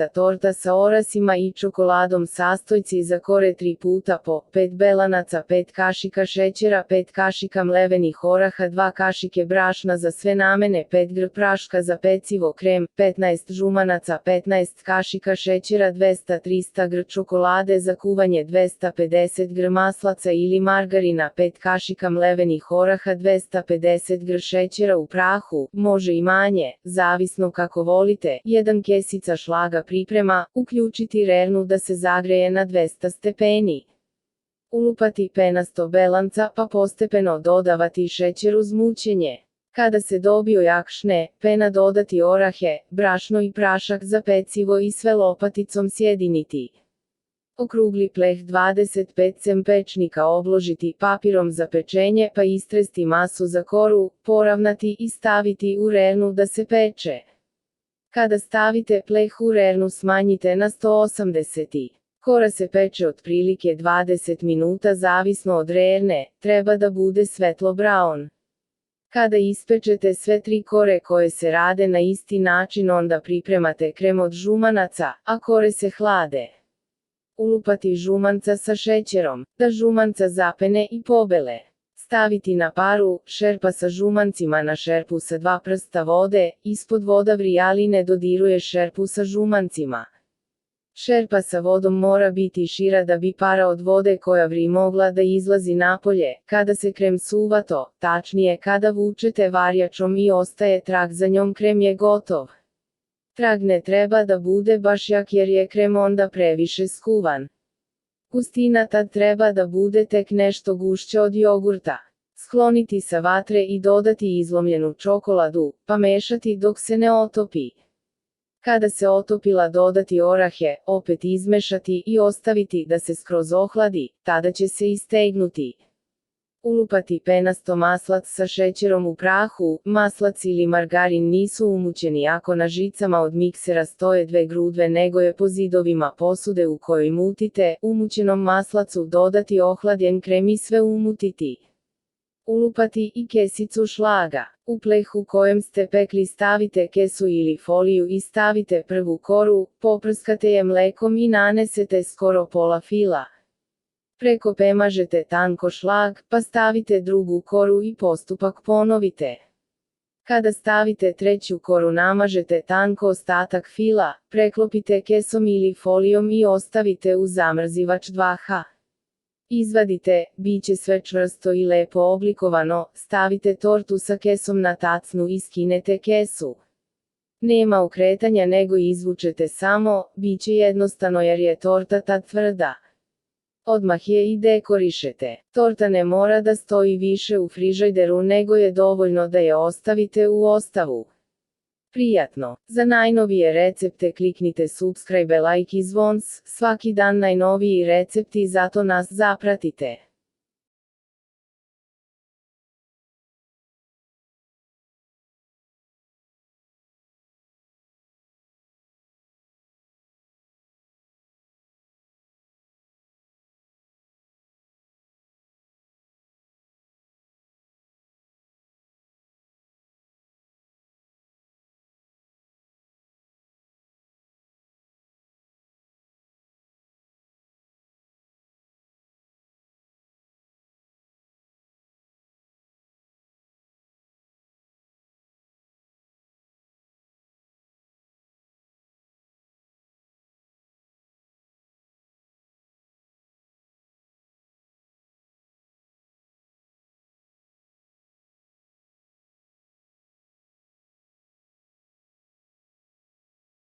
Torta sa orasima i čokoladom, sastojci za kore 3 puta po 5 belanaca, 5 kašika šećera, 5 kašika mlevenih oraha, 2 kašike brašna za sve namene, 5 gr praška za pecivo, krem, 15 žumanaca, 15 kašika šećera, 200-300 gr čokolade za kuvanje, 250 gr maslaca ili margarina, 5 kašika mlevenih oraha, 250 gr šećera u prahu, može i manje, zavisno kako volite, 1 kesica šlaga. Priprema: uključiti rernu da se zagreje na 200 stepeni. Ulupati penasto belanca pa postepeno dodavati šećer uz mućenje. Kada se dobiju jakšne, pena dodati orahe, brašno i prašak za pecivo i sve lopaticom sjediniti. Okrugli pleh 25 cm pečnika obložiti papirom za pečenje pa istresti masu za koru, poravnati i staviti u rernu da se peče. Kada stavite pleh u rernu smanjite na 180. Kora se peče otprilike 20 minuta zavisno od rerne, treba da bude svetlo braun. Kada ispečete sve 3 kore koje se rade na isti način onda pripremate krem od žumanaca, a kore se hlade. Ulupati žumanca sa šećerom, da žumanca zapene i pobele. Staviti na paru, šerpa sa žumancima na šerpu sa 2 prsta vode, ispod voda vri ali ne dodiruje šerpu sa žumancima. Šerpa sa vodom mora biti šira da bi para od vode koja vri mogla da izlazi napolje, kada se krem suvato, tačnije kada vučete varjačom i ostaje trag za njom krem je gotov. Trag ne treba da bude baš jak jer je krem onda previše skuvan. Gustina tad treba da bude tek nešto gušća od jogurta. Skloniti sa vatre i dodati izlomljenu čokoladu, pa mešati dok se ne otopi. Kada se otopila dodati orahe, opet izmešati i ostaviti da se skroz ohladi, tada će se istegnuti. Ulupati penasto maslac sa šećerom u prahu, maslac ili margarin nisu umućeni ako na žicama od miksera stoje 2 grudve nego je po zidovima posude u kojoj mutite, umućenom maslacu dodati ohlađen krem i sve umutiti. Ulupati i kesicu šlaga. U pleh u kojem ste pekli stavite kesu ili foliju i stavite prvu koru, poprskate je mlekom i nanesete skoro pola fila. Preko pemažete tanko šlag, pa stavite drugu koru i postupak ponovite. Kada stavite treću koru namažete tanko ostatak fila, preklopite kesom ili folijom i ostavite u zamrzivač 2H. Izvadite, bit će sve čvrsto i lepo oblikovano, stavite tortu sa kesom na tacnu i skinete kesu. Nema okretanja nego izvučete samo, bit će jednostavno jer je torta tad tvrda. Odmah je i dekorišete. Torta ne mora da stoji više u frižajderu nego je dovoljno da je ostavite u ostavu. Prijatno! Za najnovije recepte kliknite subscribe, like i zvons, svaki dan najnoviji recepti zato nas zapratite.